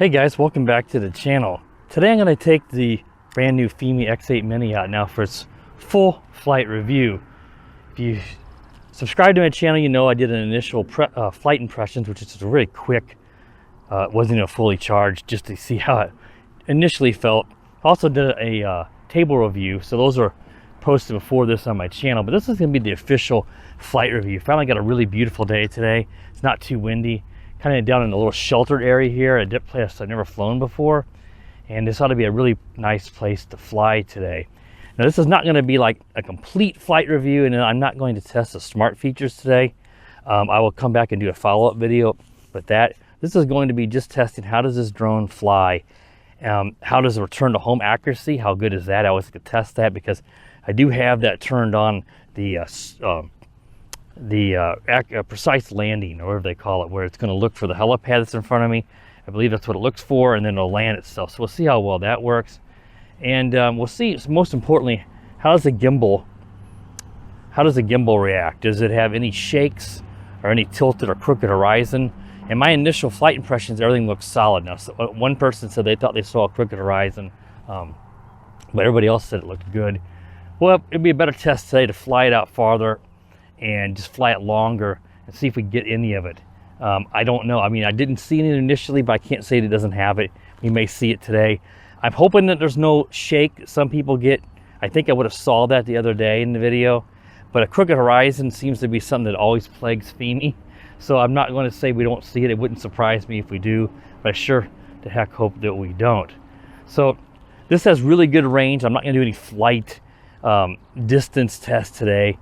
Hey guys, welcome back to the channel. Today I'm going to take the brand new Fimi X8 Mini out now for its full flight review. If you subscribe to my channel, you know I did an initial flight impressions, which is really quick. It wasn't even fully charged, just to see how it initially felt. Also did a table review, so those are posted before this on my channel, but this is going to be the official flight review. Finally got a really beautiful day today. It's not too windy. Kind of down in a little sheltered area here, a dip place I've never flown before, and this ought to be a really nice place to fly today. Now this is not going to be like a complete flight review, and I'm not going to test the smart features today. I will come back and do a follow-up video, but this is going to be just testing how does this drone fly, how does the return to home accuracy, how good is that? I always like to test that because I do have that turned on, the precise landing, or whatever they call it, where it's going to look for the helipad that's in front of me. I believe that's what it looks for, and then it'll land itself. So we'll see how well that works, and we'll see, most importantly, how does the gimbal react? Does it have any shakes or any tilted or crooked horizon? And my initial flight impressions, everything looks solid. Now, so one person said they thought they saw a crooked horizon, but everybody else said it looked good. Well, it'd be a better test today to fly it out farther and just fly it longer and see if we get any of it. I don't know. I mean, I didn't see it initially, but I can't say it doesn't have it. We may see it today. I'm hoping that there's no shake some people get. I think I would have saw that the other day in the video, but a crooked horizon seems to be something that always plagues Fimi. So I'm not going to say we don't see it. It wouldn't surprise me if we do, but I sure the heck hope that we don't. So this has really good range. I'm not going to do any flight distance test today.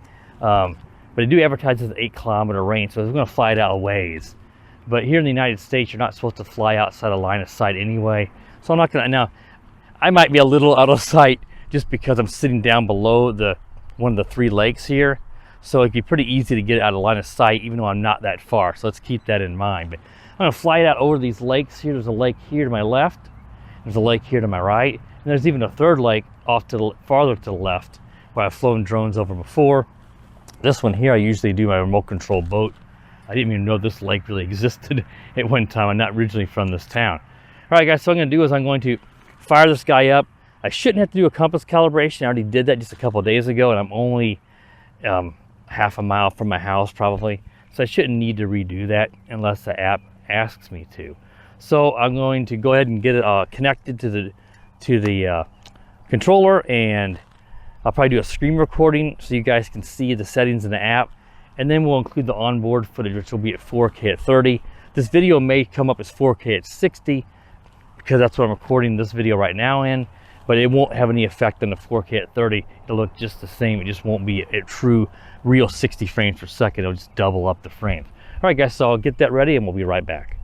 But I do advertise as an 8-kilometer range, so I'm going to fly it out a ways. But here in the United States, you're not supposed to fly outside of line of sight anyway. So I'm not going to, now, I might be a little out of sight just because I'm sitting down below one of the 3 lakes here. So it'd be pretty easy to get out of line of sight, even though I'm not that far. So let's keep that in mind. But I'm going to fly it out over these lakes here. There's a lake here to my left. There's a lake here to my right. And there's even a third lake off to the farther to the left where I've flown drones over before. This one here, I usually do my remote control boat. I didn't even know this lake really existed at one time. I'm not originally from this town. All right, guys, so what I'm going to do is I'm going to fire this guy up. I shouldn't have to do a compass calibration. I already did that just a couple of days ago, and I'm only half a mile from my house probably. So I shouldn't need to redo that unless the app asks me to. So I'm going to go ahead and get it connected to the controller, and I'll probably do a screen recording so you guys can see the settings in the app, and then we'll include the onboard footage, which will be at 4K at 30. This video may come up as 4K at 60 because that's what I'm recording this video right now in, but it won't have any effect on the 4K at 30. It'll look just the same. It just won't be a true, real 60 frames per second. It'll just double up the frames. All right, guys, so I'll get that ready and we'll be right back.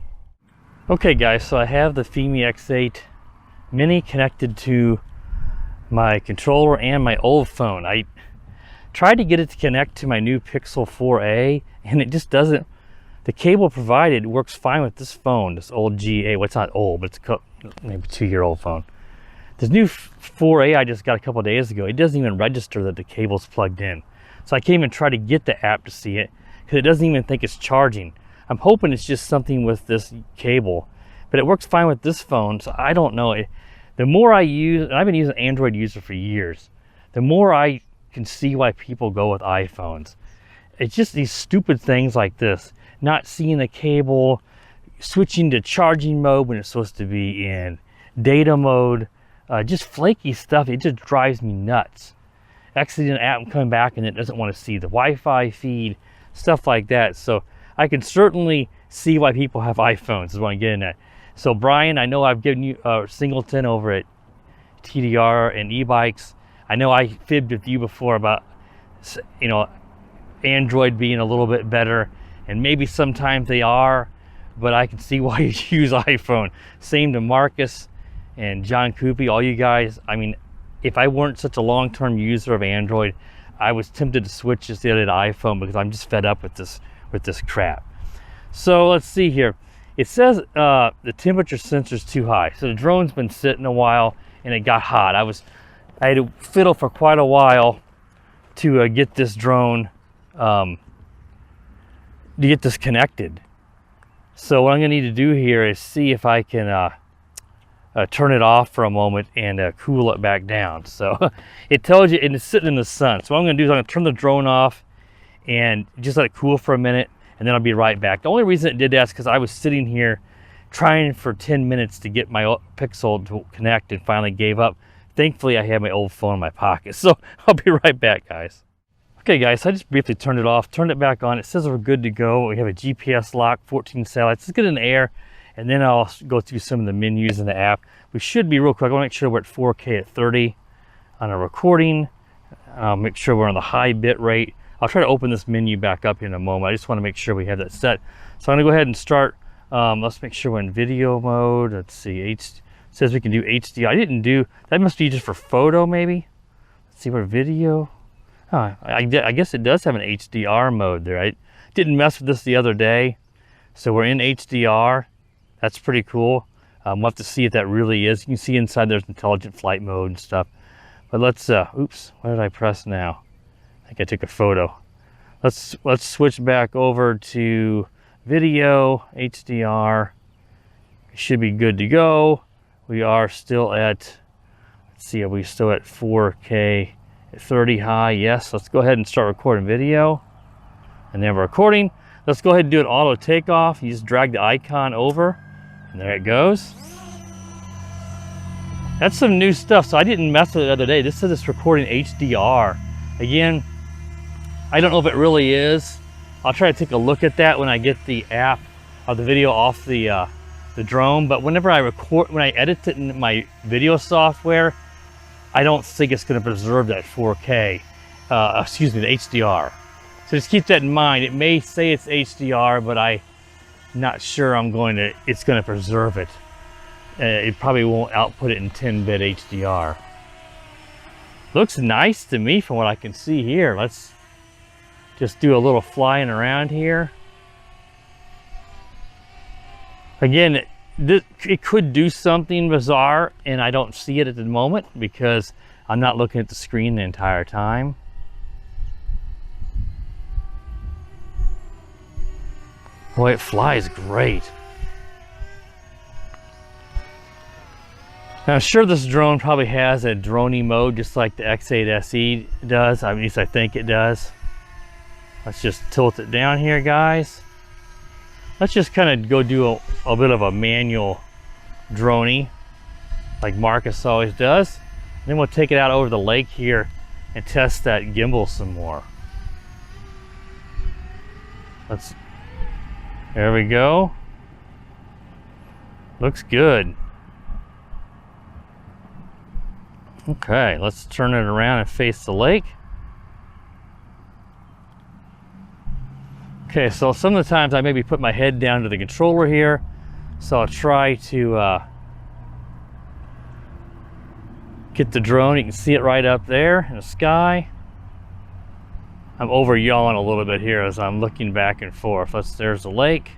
Okay, guys, so I have the Fimi X8 Mini connected to my controller and my old phone. I tried to get it to connect to my new Pixel 4a, and it just doesn't. The cable provided works fine with this phone, this old GA. Well, it's not old, but it's maybe 2-year-old phone. This new 4a I just got a couple days ago, it doesn't even register that the cable's plugged in. So I can't even try to get the app to see it because it doesn't even think it's charging. I'm hoping it's just something with this cable, but it works fine with this phone, so I don't know. The more I use, and I've been using an Android user for years, the more I can see why people go with iPhones. It's just these stupid things like this, not seeing the cable, switching to charging mode when it's supposed to be in data mode, just flaky stuff. It just drives me nuts. Exiting an app and coming back and it doesn't want to see the Wi-Fi feed, stuff like that. So I can certainly see why people have iPhones, is what I'm getting at. So Brian, I know I've given you Singleton over at TDR and e-bikes. I know I fibbed with you before about, you know, Android being a little bit better, and maybe sometimes they are, but I can see why you use iPhone. Same to Marcus and John Coopy, all you guys. I mean, if I weren't such a long-term user of Android, I was tempted to switch this the other to iPhone because I'm just fed up with this crap. So let's see here. It says the temperature sensor is too high. So the drone's been sitting a while and it got hot. I had to fiddle for quite a while to get this drone, to get this connected. So what I'm gonna need to do here is see if I can turn it off for a moment and cool it back down. So it tells you, and it's sitting in the sun. So what I'm going to do is I'm going to turn the drone off and just let it cool for a minute, and then I'll be right back. The only reason it did that is because I was sitting here trying for 10 minutes to get my Pixel to connect and finally gave up. Thankfully, I had my old phone in my pocket. So I'll be right back, guys. Okay, guys, I just briefly turned it off, turned it back on. It says we're good to go. We have a GPS lock, 14 satellites. Let's get in the air, and then I'll go through some of the menus in the app. We should be real quick. I want to make sure we're at 4K at 30 on our recording. Make sure we're on the high bit rate. I'll try to open this menu back up in a moment. I just want to make sure we have that set. So I'm going to go ahead and start. Let's make sure we're in video mode. Let's see. It says we can do HD. I didn't do that. Must be just for photo, maybe. Let's see, where video. Oh, I guess it does have an HDR mode there. I didn't mess with this the other day, so we're in HDR. That's pretty cool. We'll have to see if that really is. You can see inside there's intelligent flight mode and stuff. But let's. Oops, what did I press now? I think I took a photo. Let's switch back over to video HDR. We should be good to go. We are still at. Let's see, are we still at 4K at 30 high? Yes. Let's go ahead and start recording video. And then we're recording. Let's go ahead and do an auto takeoff. You just drag the icon over, and there it goes. That's some new stuff. So I didn't mess with it the other day. This says it's recording HDR. Again, I don't know if it really is. I'll try to take a look at that when I get the app or the video off the drone. But whenever I record, when I edit it in my video software, I don't think it's going to preserve that 4K. Excuse me, the HDR. So just keep that in mind. It may say it's HDR, but I'm not sure it's going to preserve it. It probably won't output it in 10-bit HDR. Looks nice to me from what I can see here. Let's just do a little flying around here. Again, it could do something bizarre, and I don't see it at the moment because I'm not looking at the screen the entire time. Boy, it flies great. Now, I'm sure this drone probably has a droney mode just like the X8 SE does. At least I think it does. Let's just tilt it down here, guys. Let's just kind of go do a bit of a manual droney like Marcus always does. And then we'll take it out over the lake here and test that gimbal some more. There we go. Looks good. Okay, let's turn it around and face the lake. Okay, so some of the times I maybe put my head down to the controller here, so I'll try to get the drone. You can see it right up there in the sky. I'm over yawing a little bit here as I'm looking back and forth. There's the lake.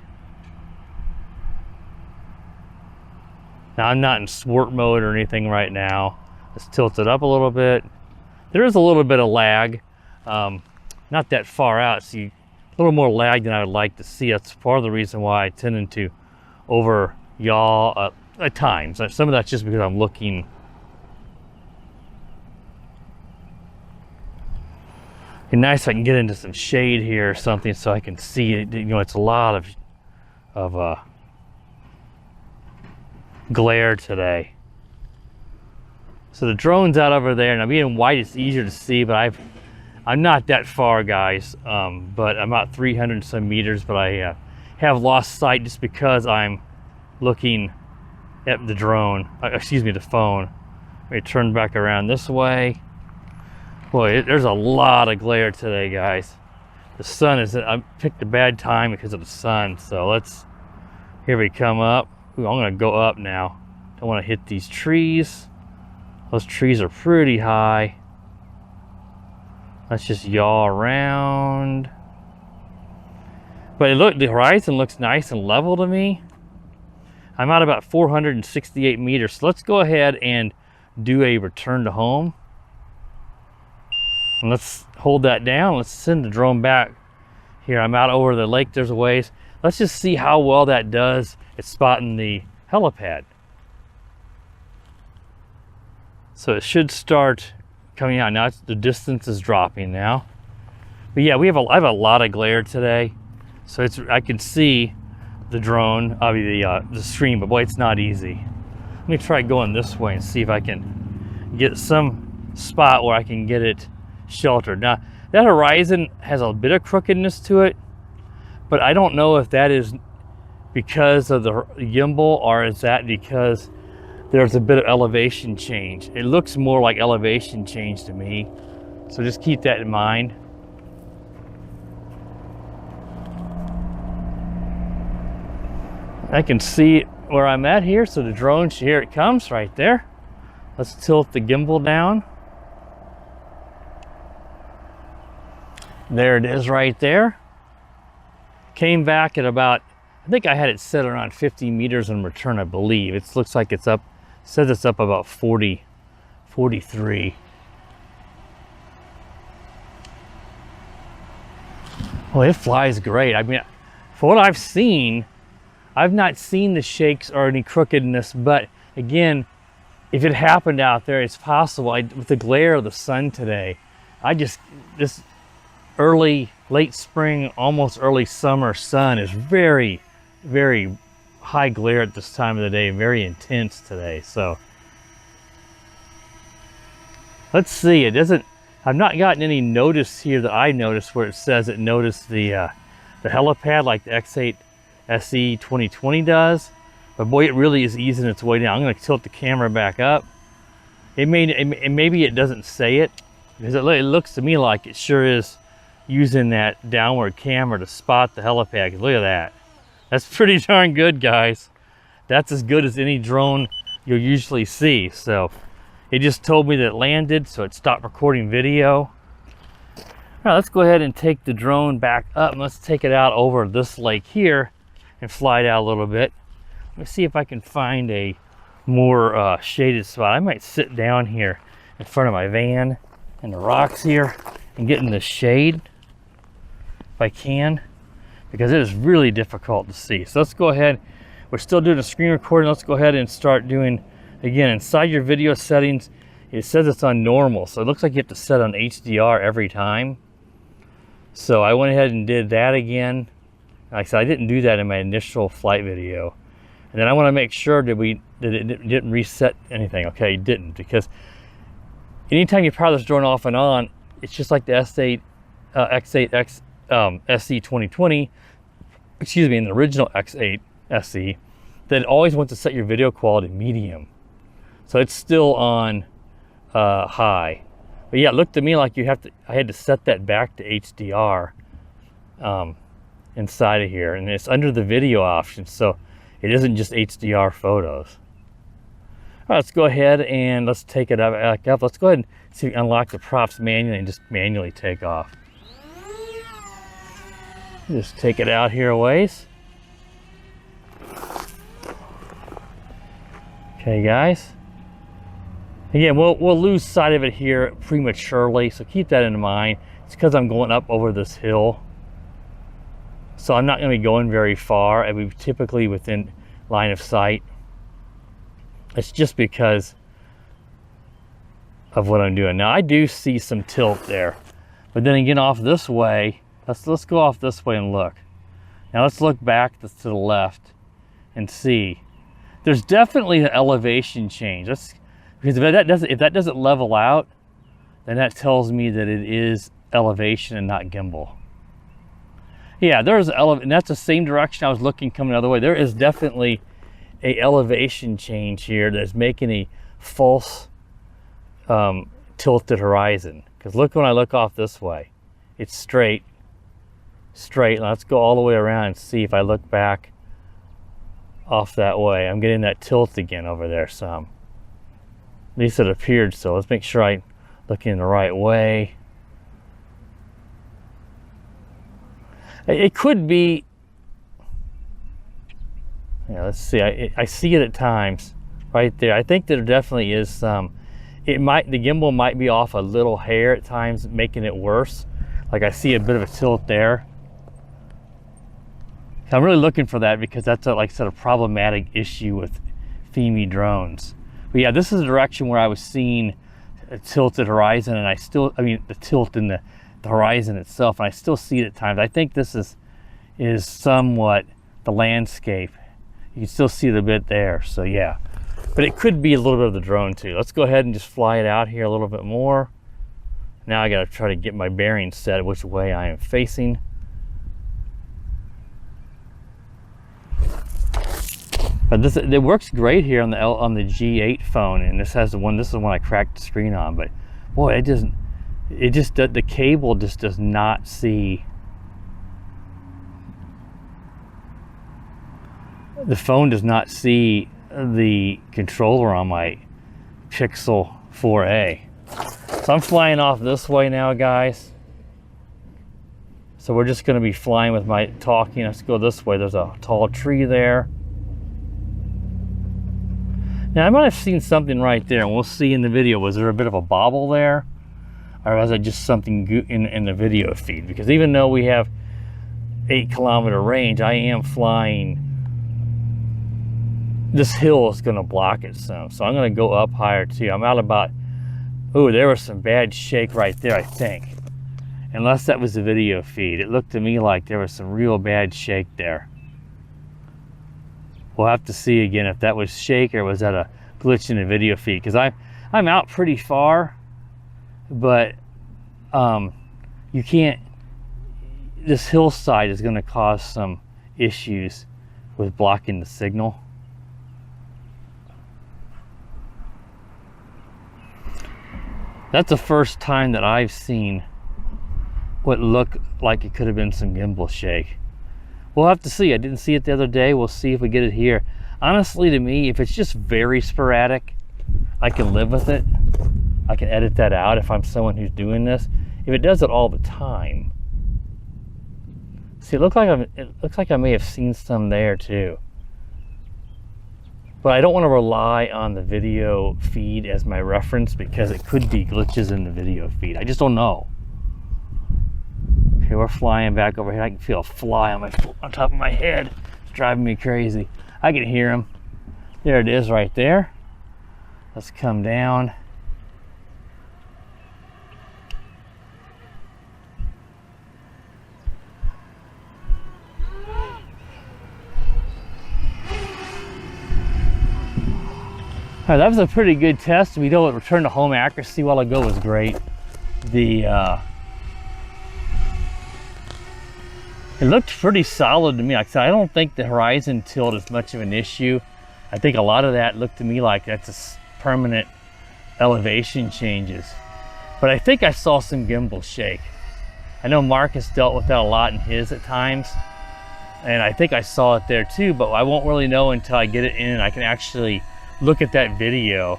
Now I'm not in sport mode or anything right now. Let's tilt it up a little bit. There is a little bit of lag, not that far out, so a little more lag than I would like to see. That's part of the reason why I tend to over yaw at times. Some of that's just because I'm looking. It'd be nice if I can get into some shade here or something so I can see it. You know, it's a lot of glare today. So the drone's out over there. Now being white, it's easier to see, but I'm not that far, guys. But I'm about 300 some meters, but I have lost sight just because I'm looking at the drone, excuse me, the phone. Let me turn back around this way. Boy, there's a lot of glare today, guys. The sun I picked a bad time because of the sun. So here we come up. Ooh, I'm gonna go up now. Don't wanna hit these trees. Those trees are pretty high. Let's just yaw around. But look, the horizon looks nice and level to me. I'm at about 468 meters. So let's go ahead and do a return to home. And let's hold that down. Let's send the drone back. Here, I'm out over the lake. There's a ways. Let's just see how well that does at spotting the helipad. So it should start coming out. Now the distance is dropping now. But yeah, I have a lot of glare today. So I can see the drone, the stream, but boy, it's not easy. Let me try going this way and see if I can get some spot where I can get it sheltered. Now, that horizon has a bit of crookedness to it, but I don't know if that is because of the gimbal or is that because there's a bit of elevation change. It looks more like elevation change to me, so just keep that in mind. I can see where I'm at here, so the drone, here it comes right there. Let's tilt the gimbal down. There it is right there. Came back at about, I think I had it set around 50 meters in return, I believe. It looks like it's up, says it's up about 40, 43. Well, it flies great. I mean, for what I've seen, I've not seen the shakes or any crookedness, but again, if it happened out there, it's possible. With the glare of the sun today, this early, late spring, almost early summer sun is very, very high glare at this time of the day, very intense today. So let's see, I've not gotten any notice here that I noticed where it says it noticed the helipad like the X8 SE 2020 does, but boy, it really is easing its way down. I'm going to tilt the camera back up. Maybe it doesn't say it, because it looks to me like it sure is using that downward camera to spot the helipad. Look at that. That's pretty darn good, guys. That's as good as any drone you'll usually see. So it just told me that it landed, so it stopped recording video. All right, let's go ahead and take the drone back up and let's take it out over this lake here and fly it out a little bit. Let me see if I can find a more shaded spot. I might sit down here in front of my van and the rocks here and get in the shade if I can, because it is really difficult to see. So let's go ahead. We're still doing a screen recording. Let's go ahead and start doing, again, inside your video settings, it says it's on normal. So it looks like you have to set on HDR every time. So I went ahead and did that again. Like I said, I didn't do that in my initial flight video. And then I want to make sure that it didn't reset anything. Okay, it didn't, because anytime you power this drone off and on, it's just like the S8, X8 SE 2020, excuse me, in the original X8 SE, that it always wants to set your video quality medium. So it's still on high. But yeah, it looked to me like I had to set that back to HDR inside of here, and it's under the video option, so it isn't just HDR photos. All right, let's go ahead and let's take it back up. Let's go ahead and see if we can unlock the props manually and just manually take off. Just take it out here a ways. Okay, guys. Again, we'll lose sight of it here prematurely, so keep that in mind. It's because I'm going up over this hill. So I'm not going to be going very far, and we're typically within line of sight. It's just because of what I'm doing. Now I do see some tilt there, but then again off this way, let's go off this way and look. Now let's look back to the left and see. There's definitely an elevation change. Because if that doesn't level out, then that tells me that it is elevation and not gimbal. Yeah, there's and that's the same direction I was looking coming the other way. There is definitely a elevation change here that's making a false tilted horizon. Because look, when I look off this way, it's straight. Now let's go all the way around and see if I look back off that way. I'm getting that tilt again over there some. At least it appeared so. Let's make sure I'm looking the right way. It could be, yeah, let's see, I see it at times right there. I think there definitely is some, the gimbal might be off a little hair at times, making it worse. Like I see a bit of a tilt there. I'm really looking for that because that's like I said, a problematic issue with Fimi drones. But yeah, this is the direction where I was seeing a tilted horizon, and I mean the tilt in the horizon itself, and I still see it at times. I think this is somewhat the landscape. You can still see it a bit there, so yeah. But it could be a little bit of the drone too. Let's go ahead and just fly it out here a little bit more. Now I gotta try to get my bearings set which way I am facing. But it works great here on the G8 phone, and this is the one I cracked the screen on. But boy, the cable just does not see. The phone does not see the controller on my Pixel 4a. So I'm flying off this way now, guys. So we're just going to be flying with my talking. Let's go this way. There's a tall tree there. Now I might have seen something right there, and we'll see in the video. Was there a bit of a bobble there, or was it just something in the video feed? Because even though we have 8-kilometer range, I am flying. This hill is going to block it some, so I'm going to go up higher too. I'm out about, oh, there was some bad shake right there, I think. Unless that was the video feed. It looked to me like there was some real bad shake there. We'll have to see again if that was shake or was that a glitch in the video feed, because I'm out pretty far, but you can't, this hillside is going to cause some issues with blocking the signal. That's the first time that I've seen what looked like it could have been some gimbal shake. We'll have to see. I didn't see it the other day. We'll see if we get it here. Honestly, to me, if it's just very sporadic, I can live with it. I can edit that out if I'm someone who's doing this. If it does it all the time, see, it looks like I may have seen some there too. But I don't want to rely on the video feed as my reference, because it could be glitches in the video feed. I just don't know. Okay, we're flying back over here. I can feel a fly on top of my head. It's driving me crazy. I can hear him. There it is right there. Let's come down. All right, that was a pretty good test. We know return to home accuracy while ago was great. It looked pretty solid to me. Like I said, I don't think the horizon tilt is much of an issue. I think a lot of that looked to me like that's a permanent elevation changes. But I think I saw some gimbal shake. I know Marcus dealt with that a lot in his at times, and I think I saw it there too, but I won't really know until I get it in and I can actually look at that video.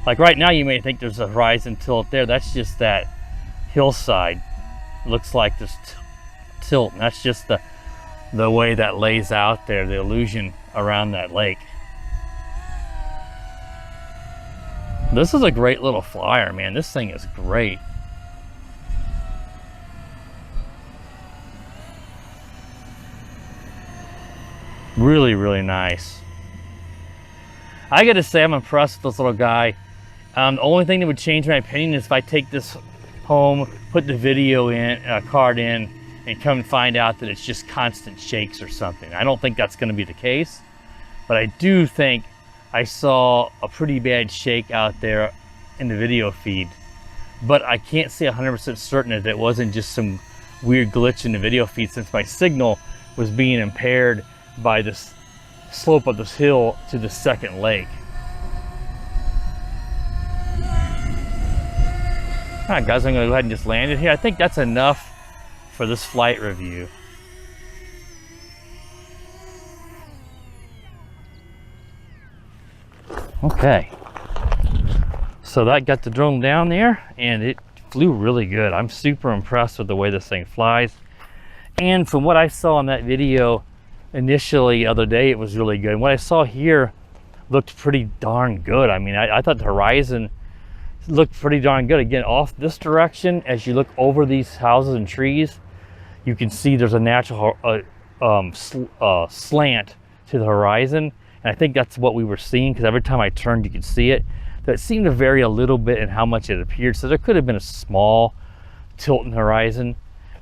Like right now you may think there's a horizon tilt there. That's just that hillside. Looks like this tilt, and that's just the way that lays out there, the illusion around that lake. This is a great little flyer, man. This thing is great. Really, really nice. I gotta say, I'm impressed with this little guy. The only thing that would change my opinion is if I take this home, put the video card in, and come and find out that it's just constant shakes or something. I don't think that's gonna be the case, but I do think I saw a pretty bad shake out there in the video feed. But I can't say 100% certain that it wasn't just some weird glitch in the video feed, since my signal was being impaired by this slope of this hill to the second lake. All right, guys, I'm gonna go ahead and just land it here. I think that's enough for this flight review. Okay, so that got the drone down there and it flew really good. I'm super impressed with the way this thing flies. And from what I saw in that video initially the other day, it was really good. And what I saw here looked pretty darn good. I mean, I thought the horizon looked pretty darn good. Again, off this direction, as you look over these houses and trees, you can see there's a natural slant to the horizon. And I think that's what we were seeing, because every time I turned, you could see it. That seemed to vary a little bit in how much it appeared. So there could have been a small tilt in the horizon,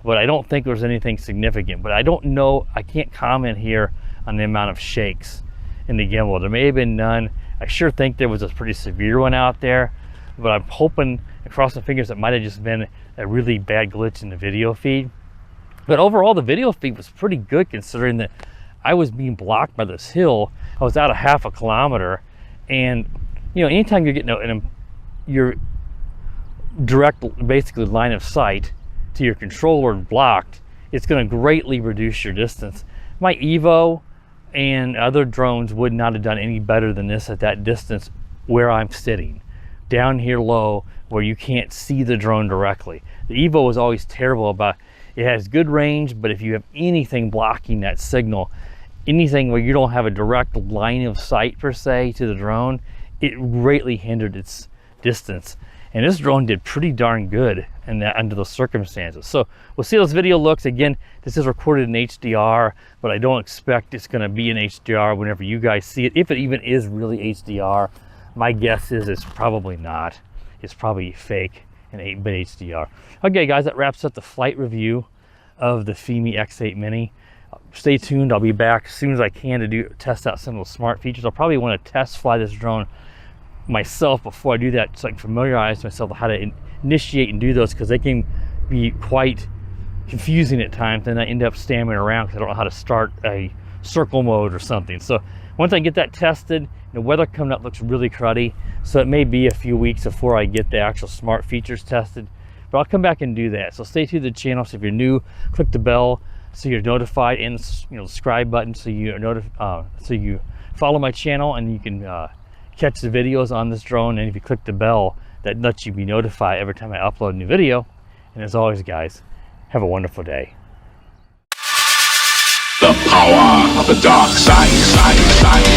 but I don't think there was anything significant. But I don't know, I can't comment here on the amount of shakes in the gimbal. There may have been none. I sure think there was a pretty severe one out there, but I'm hoping and crossing fingers it might have just been a really bad glitch in the video feed. But overall, the video feed was pretty good, considering that I was being blocked by this hill. I was out a half a kilometer, and you know, anytime you're getting your direct, basically line of sight to your controller blocked, it's going to greatly reduce your distance. My Evo and other drones would not have done any better than this at that distance where I'm sitting, down here low where you can't see the drone directly. The Evo was always terrible about, it has good range, but if you have anything blocking that signal, anything where you don't have a direct line of sight per se to the drone, it greatly hindered its distance. And this drone did pretty darn good in that, under those circumstances. So we'll see how this video looks. Again, this is recorded in HDR, but I don't expect it's going to be in HDR whenever you guys see it. If it even is really HDR, my guess is it's probably not. It's probably fake in 8-bit HDR. Okay guys, that wraps up the flight review of the Fimi X8 Mini. Stay tuned, I'll be back as soon as I can to test out some of those smart features. I'll probably want to test fly this drone myself before I do that, so I can familiarize myself with how to initiate and do those, because they can be quite confusing at times, and I end up stammering around because I don't know how to start a circle mode or something. So once I get that tested, the weather coming up looks really cruddy, so it may be a few weeks before I get the actual smart features tested, but I'll come back and do that. So stay tuned to the channel. So if you're new, click the bell so you're notified, and the subscribe button so you follow my channel and you can catch the videos on this drone. And if you click the bell, that lets you be notified every time I upload a new video. And as always guys, have a wonderful day. The power of the dark side.